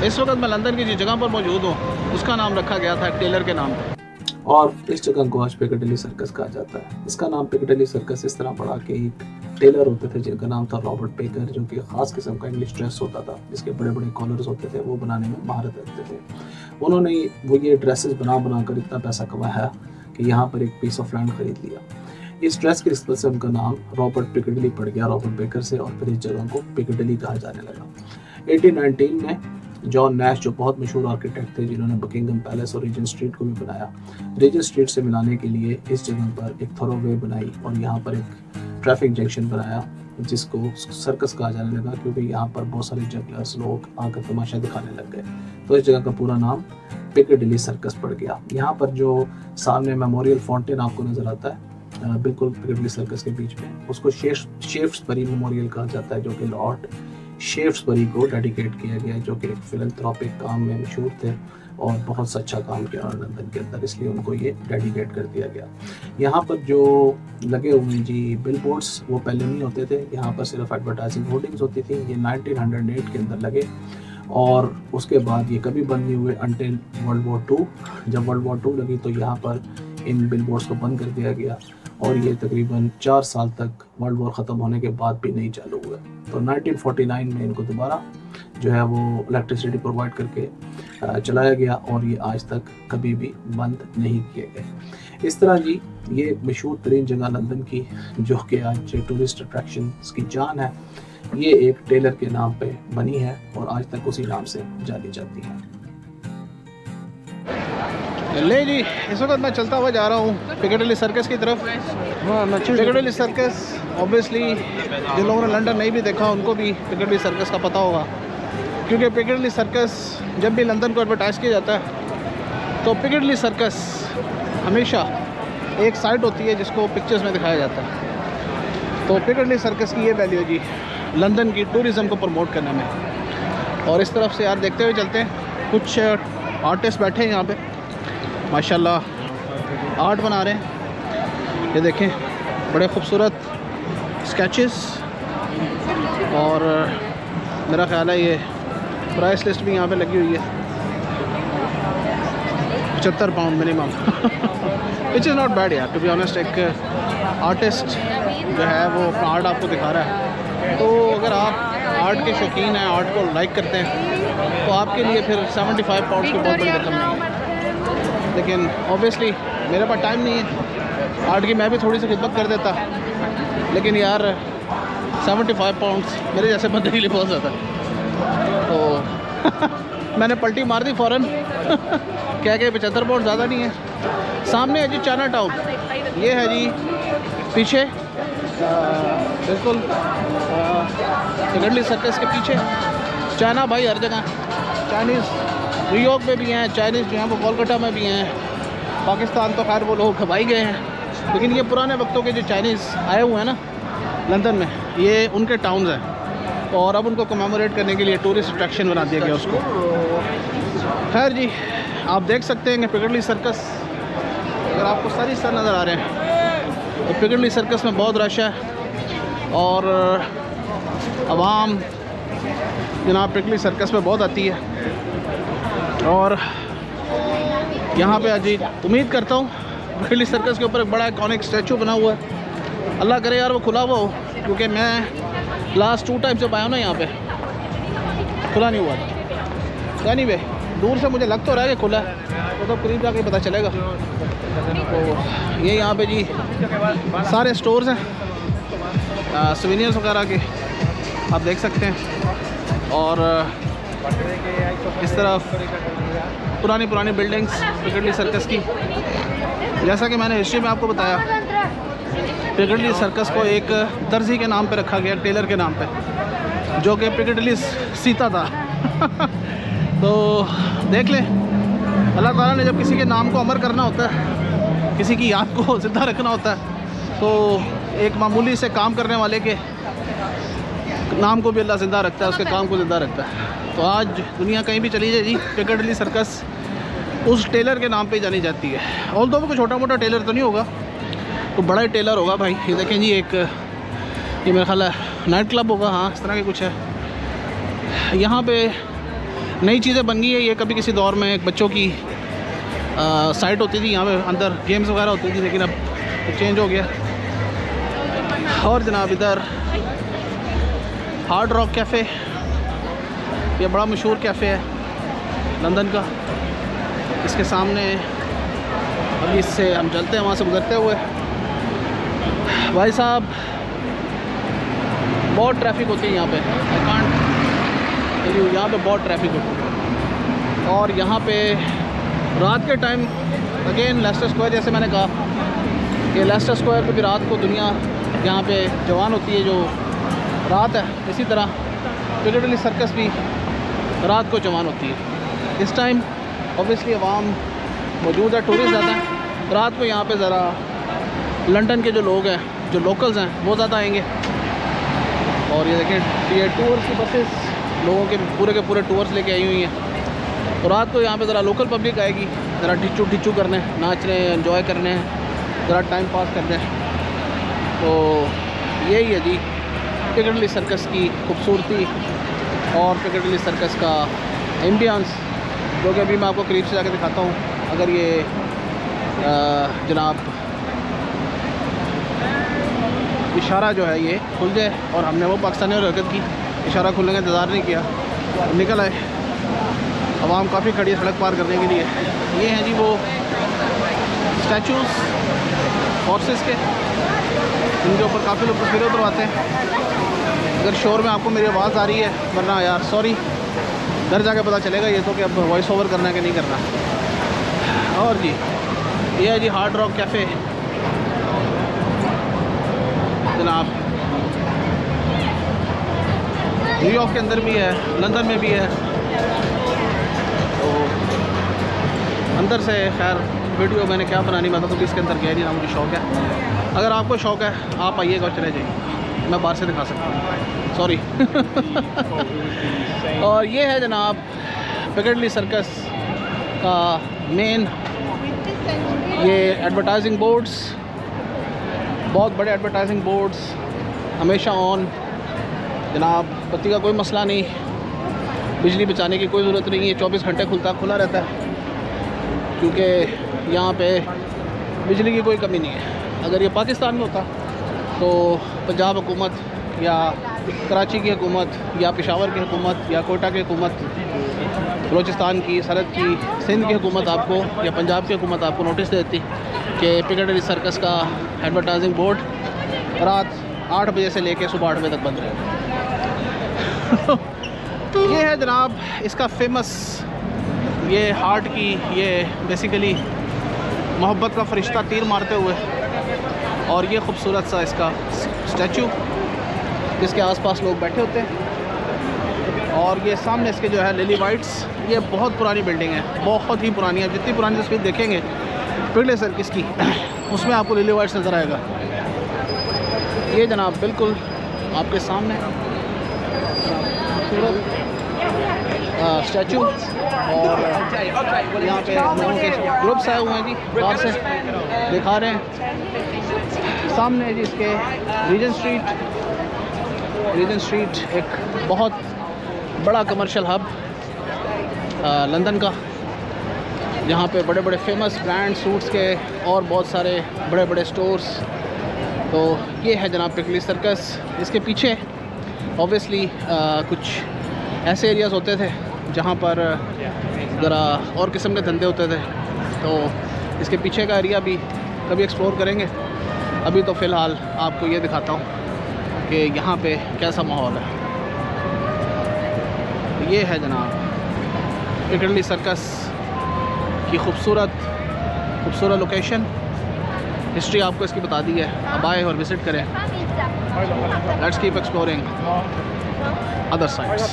इस वक्त मैं लंदन की जिस जगह पर मौजूद हूँ उसका नाम रखा गया था टेलर के नाम पर। और इस जगह को आज पिकाडिली सर्कस कहा जाता है। इसका नाम पिकाडिली सर्कस इस तरह पड़ा कि एक टेलर होते थे जिनका नाम था रॉबर्ट बेकर, जो कि ख़ास किस्म का इंग्लिश ड्रेस होता था जिसके बड़े बड़े कॉलर्स होते थे, वो बनाने में महारत रखते थे। उन्होंने ये ड्रेसेस बना कर इतना पैसा कमाया कि यहाँ पर एक पीस ऑफ लैंड खरीद लिया। इस ड्रेस की निस्बत से उनका नाम रॉबर्ट पिकाडिली पड़ गया, रॉबर्ट बेकर से, और फिर इस जगह को पिकाडिली कहा जाने लगा। 1819 में जॉन नैश, जो बहुत मशहूर आर्किटेक्ट थे जिन्होंने बकिंगम पैलेस और रीजेंट स्ट्रीट को भी बनाया, रीजेंट स्ट्रीट से मिलाने के लिए इस जगह पर एक थोरोवे बनाई और यहाँ पर एक ट्रैफिक जंक्शन बनाया जिसको सर्कस कहा जाने लगा, क्योंकि यहाँ पर बहुत सारे जगलर्स लोग आकर तमाशा दिखाने लग गए। तो इस जगह का पूरा नाम पिकाडिली सर्कस पड़ गया। यहाँ पर जो सामने मेमोरियल फाउंटेन आपको नजर आता है बिल्कुल पिकाडिली सर्कस के बीच में, उसको शेफ्सबरी मेमोरियल कहा जाता है, जो कि लॉर्ड शेफ्सबरी को डेडिकेट किया गया है, जो कि एक फिलंथ्रोपिक काम में मशहूर थे और बहुत सा अच्छा काम किया उन्होंने लंदन के अंदर, इसलिए उनको ये डेडिकेट कर दिया गया। यहाँ पर जो लगे हुए जी बिल बोर्ड्स, वो पहले नहीं होते थे, यहाँ पर सिर्फ एडवर्टाइजिंग होर्डिंग्स होती थी। ये 1908 के अंदर लगे और उसके बाद ये कभी बंद नहीं हुए अंटिल वर्ल्ड वॉर 2। जब वर्ल्ड वॉर 2 लगी तो यहाँ पर इन बिल बोर्ड्स को बंद कर दिया गया और ये तकरीबन 4 साल तक वर्ल्ड वॉर ख़त्म होने के बाद भी नहीं चालू हुआ। तो 1949 में इनको दोबारा जो है वो इलेक्ट्रिसिटी प्रोवाइड करके चलाया गया और ये आज तक कभी भी बंद नहीं किए गए। इस तरह जी ये मशहूर तरीन जगह लंदन की, जो कि आज टूरिस्ट अट्रैक्शन की जान है, ये एक टेलर के नाम पे बनी है और आज तक उसी नाम से जानी जाती है। ले जी, इस वक्त मैं चलता हुआ जा रहा हूँ पिकाडिली सर्कस की तरफ। पिकाडिली सर्कस ऑब्वियसली जिन लोगों ने लंदन नहीं भी देखा उनको भी पिकाडिली सर्कस का पता होगा, क्योंकि पिकाडिली सर्कस जब भी लंदन को एडवर्टाइज़ किया जाता है तो पिकाडिली सर्कस हमेशा एक साइट होती है जिसको पिक्चर्स में दिखाया जाता है। तो पिकाडिली सर्कस की ये वैल्यू जी लंदन की टूरिज़म को प्रमोट करने में। और इस तरफ से यार देखते हुए चलते हैं, कुछ आर्टिस्ट बैठे हैं यहाँ पे माशाल्लाह आर्ट बना रहे हैं। ये देखें बड़े खूबसूरत स्केचेस, और मेरा ख़्याल है ये प्राइस लिस्ट भी यहाँ पे लगी हुई है, 75 pound minimum which is not bad यार टू बी ऑनेस्ट। एक आर्टिस्ट जो है वो अपना आर्ट आपको दिखा रहा है, तो अगर आप आर्ट के शौकीन हैं, आर्ट को लाइक करते हैं, तो आपके लिए फिर 75 पाउंड की बहुत बड़ी रकम नहीं है। लेकिन ऑब्वियसली मेरे पास टाइम नहीं है आर्ट की, मैं भी थोड़ी सी खिदमत कर देता, लेकिन यार 75 पाउंड्स मेरे जैसे बंदे के लिए बहुत ज़्यादा है। तो मैंने पलटी मार दी फ़ौरन क्या कि 75 पाउंड ज़्यादा नहीं है। सामने है जी चाइना टाउन, ये है जी पीछे बिल्कुल पिकाडिली सर्कस के पीछे। चाइना भाई हर जगह, चाइनीज़ न्यूयॉर्क में भी हैं, चाइनीज़ जो हैं वो कोलकाता में भी हैं, पाकिस्तान तो खैर वो लोग खबाई गए हैं, लेकिन ये पुराने वक्तों के जो चाइनीज़ आए हुए हैं ना लंदन में, ये उनके टाउन्स हैं और अब उनको कमेमोरेट करने के लिए टूरिस्ट अट्रैक्शन बना दिया गया उसको। खैर जी आप देख सकते हैं कि पिकाडिली सर्कस, अगर आपको सारी सर नज़र आ रहे हैं तो पिकाडिली सर्कस में बहुत रश है और आवाम जनाब पिकाडिली सर्कस में बहुत आती है। और यहाँ पे अजी उम्मीद करता हूँ पिकाडिली सर्कस के ऊपर एक बड़ा आइकॉनिक स्टैचू बना हुआ है, अल्लाह करे यार वो खुला हुआ हो, क्योंकि मैं लास्ट 2 टाइम जब आया हूँ ना यहाँ पे खुला नहीं हुआ था। एनीवे दूर से मुझे लग तो रहा है कि खुला है, तो करीब जाके पता चलेगा। तो ये यहाँ पे जी सारे स्टोर्स हैं सोवेनियर्स वगैरह के, आप देख सकते हैं। और इस तरफ पुरानी बिल्डिंग्स पिकाडिली सर्कस की। जैसा कि मैंने हिस्ट्री में आपको बताया, पिकाडिली सर्कस को एक दर्जी के नाम पे रखा गया, टेलर के नाम पे, जो कि पिकाडिली सीता था तो देख लें, अल्लाह ताला ने जब किसी के नाम को अमर करना होता है, किसी की याद को ज़िंदा रखना होता है, तो एक मामूली से काम करने वाले के नाम को भी अल्लाह ज़िंदा रखता है, उसके काम को ज़िंदा रखता है। तो आज दुनिया कहीं भी चली जाए जी, पिकाडिली सर्कस उस टेलर के नाम पे जानी जाती है। ऑल दो कोई छोटा मोटा टेलर तो नहीं होगा, तो बड़ा ही टेलर होगा भाई। ये देखें जी, एक ये मेरा ख्याल है नाइट क्लब होगा, हाँ इस तरह के कुछ है। यहाँ पे नई चीज़ें बन गई है ये। कभी किसी दौर में एक बच्चों की साइट होती थी, यहाँ पे अंदर गेम्स वगैरह होती थी, लेकिन अब चेंज हो गया। और जनाब इधर हार्ड रॉक कैफ़े, ये बड़ा मशहूर कैफ़े है लंदन का। इसके सामने अभी इससे हम चलते हैं, वहाँ से गुजरते हुए। भाई साहब बहुत ट्रैफिक होती है यहाँ पे, आई कांट टेल यू, यहाँ पे बहुत ट्रैफिक होती है। और यहाँ पे रात के टाइम अगेन लेस्टर स्क्वायर, जैसे मैंने कहा कि लेस्टर स्क्वायर पे भी रात को दुनिया यहाँ पे जवान होती है जो रात है, इसी तरह पिकाडिली सर्कस भी रात को जवान होती है। इस टाइम ऑब्वियसली अवाम मौजूद है, टूरिस्ट ज़्यादा हैं। रात को यहाँ पे ज़रा लंदन के जो लोग हैं, जो लोकल्स हैं, वो ज़्यादा आएंगे। और ये देखें, ये टूर्स की बसेस लोगों के पूरे टूर्स लेके आई हुई हैं। तो रात को यहाँ पे ज़रा लोकल पब्लिक आएगी, ज़रा ढिच्चू करने, नाचने, एंजॉय करने, ज़रा टाइम पास करने। तो यही है जी पिकाडिली सर्कस की खूबसूरती और पिकाडिली सर्कस का एम्बियंस, जो कि अभी मैं आपको करीब से जाकर दिखाता हूँ। अगर ये जनाब इशारा जो है ये खुल जाए, और हमने वो पाकिस्तानी हरकत की, इशारा खुलने का इंतज़ार नहीं किया, निकल आए। आवाम काफ़ी खड़ी है सड़क पार करने के लिए। ये हैं जी वो स्टैचूज़ हॉर्सेस के, इनके ऊपर काफ़ी लोग तस्वीरें उतरवाते हैं। अगर शोर में आपको मेरी आवाज़ आ रही है, वरना यार सॉरी, घर जाके पता चलेगा ये तो कि अब वॉइस ओवर करना है कि नहीं करना। और जी ये है जी हार्ड रॉक कैफ़े जनाब, न्यूयॉर्क के अंदर भी है, लंदन में भी है। तो अंदर से खैर वीडियो मैंने क्या बनानी, मैं तो इसके अंदर गया नहीं ना, मुझे शौक़ है। अगर आपको शौक़ है आप आइएगा और चले जाइए, मैं बाहर से दिखा सकता हूँ, सॉरी। और ये है जनाब पिकाडिली सर्कस का मेन, ये एडवर्टाइजिंग बोर्ड्स, बहुत बड़े एडवर्टाइजिंग बोर्ड्स हमेशा ऑन जनाब। बत्ती का कोई मसला नहीं, बिजली बचाने की कोई ज़रूरत नहीं है, 24 घंटे खुला रहता है, क्योंकि यहाँ पे बिजली की कोई कमी नहीं है। अगर ये पाकिस्तान में होता तो पंजाब हुकूमत या कराची की हुकूमत या पेशावर की हुकूमत या कोयटा की हुकूमत, बलूचिस्तान की, सरहद की, सिंध की हुकूमत आपको या पंजाब की हुकूमत आपको नोटिस देती कि पिकाडिली सर्कस का एडवर्टाइजिंग बोर्ड रात 8 बजे से लेकर सुबह 8 बजे तक बंद रहेगा। ये है जनाब इसका फेमस, ये हार्ट की, ये बेसिकली मोहब्बत का फरिश्ता तीर मारते हुए, और ये खूबसूरत सा इसका स्टैचू जिसके आसपास लोग बैठे होते हैं। और ये सामने इसके जो है लिली वाइट्स, ये बहुत पुरानी बिल्डिंग है, बहुत ही पुरानी है। जितनी पुरानी तस्वीर देखेंगे पिकाडिली सर्कस की, उसमें आपको लिली वाइट्स नज़र आएगा। ये जनाब बिल्कुल आपके सामने खूबसूरत स्टैचू, और यहाँ पे लोगों के ग्रुप्स आए हुए हैं जी, बाहर से दिखा रहे हैं। सामने है जी इसके रीजेंट स्ट्रीट, एक बहुत बड़ा कमर्शियल हब लंदन का, जहाँ पे बड़े बड़े फेमस ब्रांड सूट्स के और बहुत सारे बड़े बड़े स्टोर्स। तो ये है जनाब पिकाडिली सर्कस। इसके पीछे ऑब्वियसली कुछ ऐसे एरियाज़ होते थे जहाँ पर ज़रा और किस्म के धंधे होते थे, तो इसके पीछे का एरिया भी कभी एक्सप्लोर करेंगे। अभी तो फ़िलहाल आपको ये दिखाता हूँ कि यहाँ पे कैसा माहौल है। ये है जनाब पिकाडिली सर्कस की खूबसूरत लोकेशन। हिस्ट्री आपको इसकी बता दी है, अब आए और विज़िट करें। Let's keep exploring other sides.